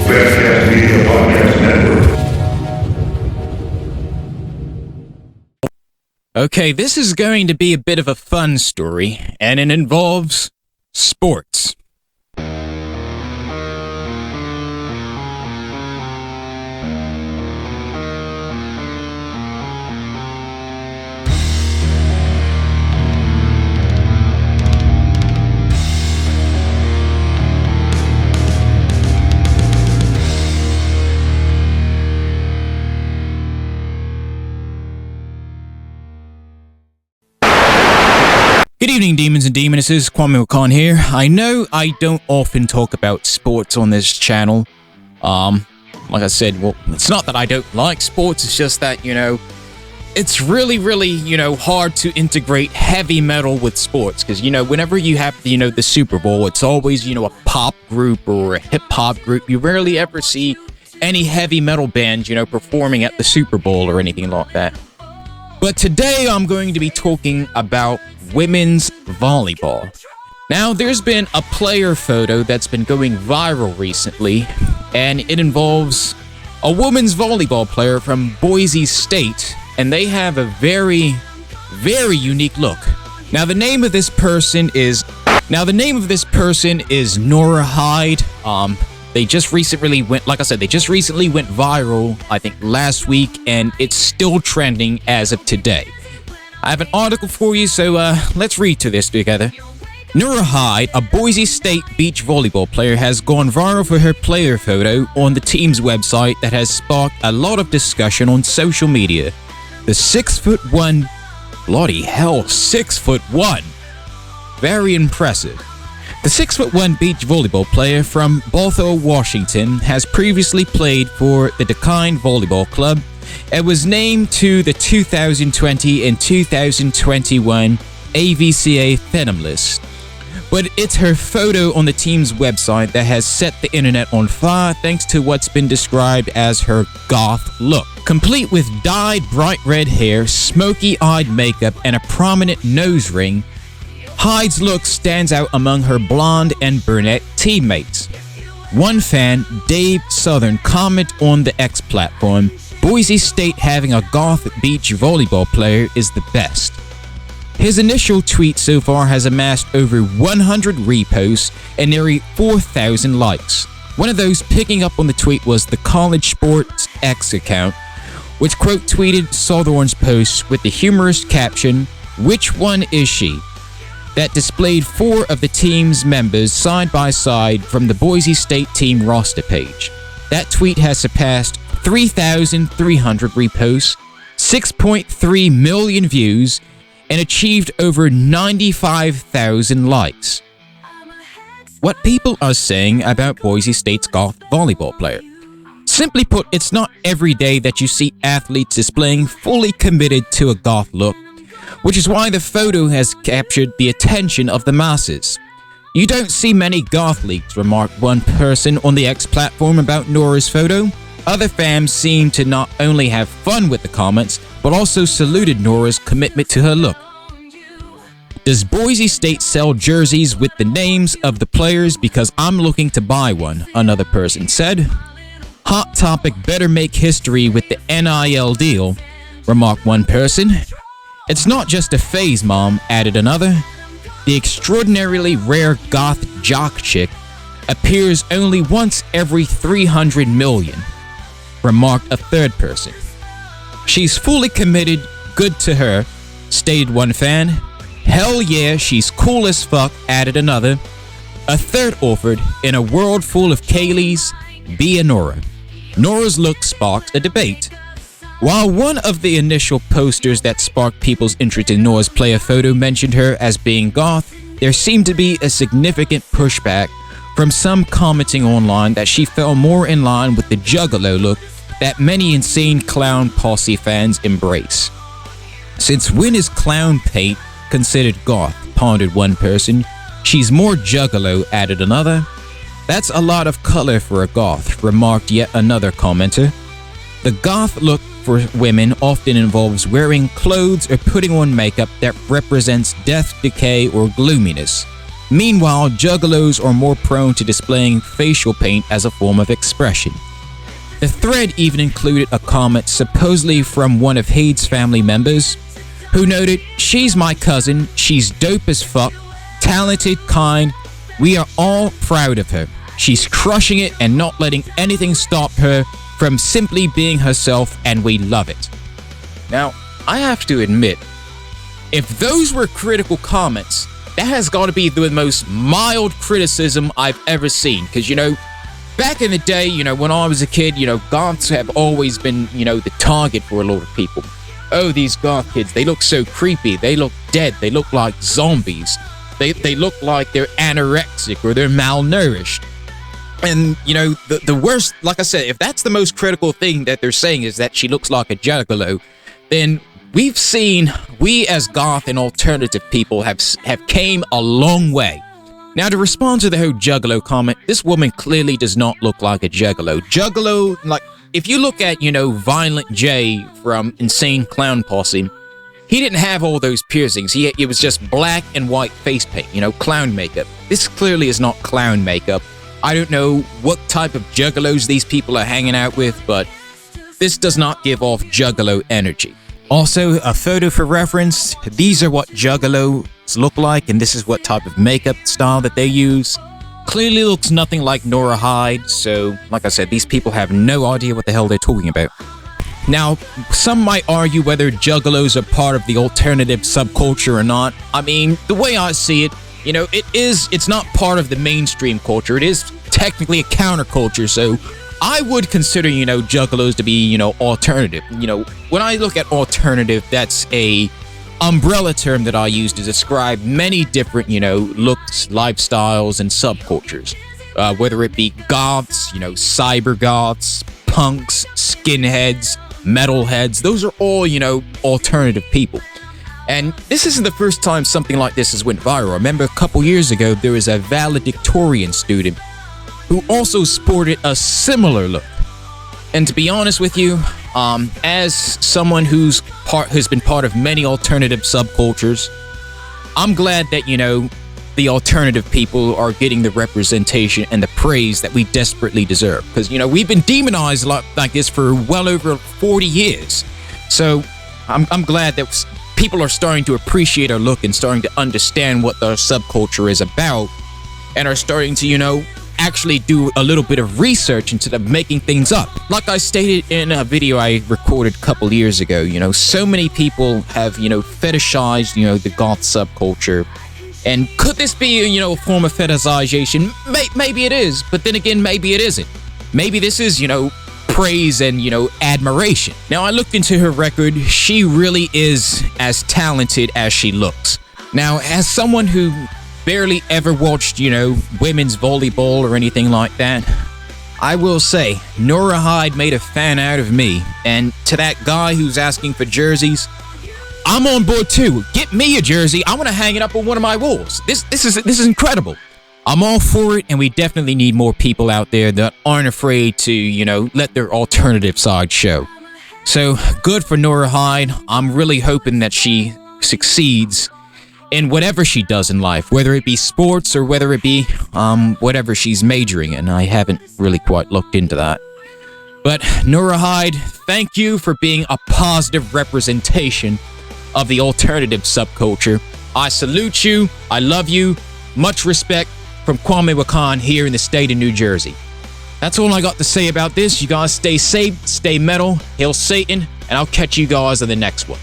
Best Media Podcast Network. Okay, this is going to be a bit of a fun story, and it involves sports. Good evening, demons and demonesses. Kwame Wahkan here. I know I don't often talk about sports on this channel. Like I said, well, it's not that I don't like sports, it's just that, it's really, hard to integrate heavy metal with sports. Because, whenever you have, the Super Bowl, it's always, a pop group or a hip-hop group. You rarely ever see any heavy metal band, performing at the Super Bowl or anything like that. But today I'm going to be talking about women's volleyball. Now, there's been a player photo that's been going viral recently, and it involves a women's volleyball player from Boise State, and they have a very unique look. Now, the name of this person is Nora Hyde. They just recently went viral, I think last week, and it's still trending as of today. I have an article for you, so let's read to this together. Nora Hyde, a Boise State beach volleyball player, has gone viral for her player photo on the team's website that has sparked a lot of discussion on social media. The 6'1", bloody hell, 6'1", very impressive. The 6'1" beach volleyball player from Bothell, Washington, has previously played for the Decline Volleyball Club and was named to the 2020 and 2021 AVCA Phenom list. But it's her photo on the team's website that has set the internet on fire thanks to what's been described as her goth look. Complete with dyed bright red hair, smoky-eyed makeup, and a prominent nose ring, Hyde's look stands out among her blonde and brunette teammates. One fan, Dave Southern, commented on the X platform, "Boise State having a goth beach volleyball player is the best." His initial tweet so far has amassed over 100 reposts and nearly 4,000 likes. One of those picking up on the tweet was the College Sports X account, which quote tweeted Southern's post with the humorous caption, "Which one is she?" that displayed 4 of the team's members side by side from the Boise State team roster page. That tweet has surpassed 3,300 reposts, 6.3 million views, and achieved over 95,000 likes. What people are saying about Boise State's goth volleyball player. Simply put, it's not every day that you see athletes displaying fully committed to a goth look, which is why the photo has captured the attention of the masses. "You don't see many goth leaks," remarked one person on the X platform about Nora's photo. Other fans seem to not only have fun with the comments, but also saluted Nora's commitment to her look. "Does Boise State sell jerseys with the names of the players? Because I'm looking to buy one," another person said. "Hot Topic better make history with the NIL deal," remarked one person. "It's not just a phase, Mom," added another. "The extraordinarily rare goth jock chick appears only once every 300 million, remarked a third person. "She's fully committed, good to her," stated one fan. "Hell yeah, she's cool as fuck," added another. A third offered, "In a world full of Kayleys, be a Nora." Nora's look sparked a debate. While one of the initial posters that sparked people's interest in Nora's player photo mentioned her as being goth, there seemed to be a significant pushback from some commenting online that she fell more in line with the juggalo look that many Insane Clown Posse fans embrace. "Since when is clown paint considered goth?" pondered one person. "She's more juggalo," added another. "That's a lot of color for a goth," remarked yet another commenter. The goth look for women often involves wearing clothes or putting on makeup that represents death, decay, or gloominess. Meanwhile, juggalos are more prone to displaying facial paint as a form of expression. The thread even included a comment supposedly from one of Hade's family members, who noted, "She's my cousin, she's dope as fuck, talented, kind, we are all proud of her. She's crushing it and not letting anything stop her from simply being herself, and we love it." Now, I have to admit, if those were critical comments, that has got to be the most mild criticism I've ever seen. Because, back in the day, when I was a kid, goths have always been, the target for a lot of people. Oh, these goth kids, they look so creepy. They look dead. They look like zombies. They look like they're anorexic or they're malnourished. And, the worst, like I said, if that's the most critical thing that they're saying is that she looks like a juggalo, then we as goth and alternative people have came a long way. Now, to respond to the whole juggalo comment, this woman clearly does not look like a juggalo. Juggalo, like, if you look at, Violent J from Insane Clown Posse, he didn't have all those piercings. It was just black and white face paint, clown makeup. This clearly is not clown makeup. I don't know what type of juggalos these people are hanging out with, but this does not give off juggalo energy. Also, a photo for reference, these are what juggalos look like, and this is what type of makeup style that they use. Clearly looks nothing like Nora Hyde, so like I said, these people have no idea what the hell they're talking about. Now, some might argue whether juggalos are part of the alternative subculture or not. I mean, the way I see it, it's not part of the mainstream culture. It is technically a counterculture, so I would consider, juggalos to be, alternative. When I look at alternative, that's a umbrella term that I use to describe many different, looks, lifestyles, and subcultures. Whether it be goths, cyber goths, punks, skinheads, metalheads, those are all, alternative people. And this isn't the first time something like this has went viral. I remember a couple years ago, there was a valedictorian student who also sported a similar look. And to be honest with you, as someone who's been part of many alternative subcultures, I'm glad that, the alternative people are getting the representation and the praise that we desperately deserve. Because, we've been demonized like this for well over 40 years. So I'm glad that people are starting to appreciate our look and starting to understand what our subculture is about, and are starting to, actually do a little bit of research instead of making things up. Like I stated in a video I recorded a couple years ago, so many people have, fetishized, the goth subculture. And could this be, a form of fetishization? Maybe it is, but then again, maybe it isn't. Maybe this is, praise and, admiration. Now, I looked into her record. She really is as talented as she looks. Now, as someone who barely ever watched, women's volleyball or anything like that, I will say, Nora Hyde made a fan out of me. And to that guy who's asking for jerseys, I'm on board too. Get me a jersey. I want to hang it up on one of my walls. This is incredible. I'm all for it, and we definitely need more people out there that aren't afraid to, let their alternative side show. So, good for Nora Hyde. I'm really hoping that she succeeds in whatever she does in life, whether it be sports or whether it be whatever she's majoring in. I haven't really quite looked into that. But Nora Hyde, thank you for being a positive representation of the alternative subculture. I salute you. I love you. Much respect from Kwame Wahkan here in the state of New Jersey. That's all I got to say about this. You guys stay safe, stay metal, hail Satan, and I'll catch you guys on the next one.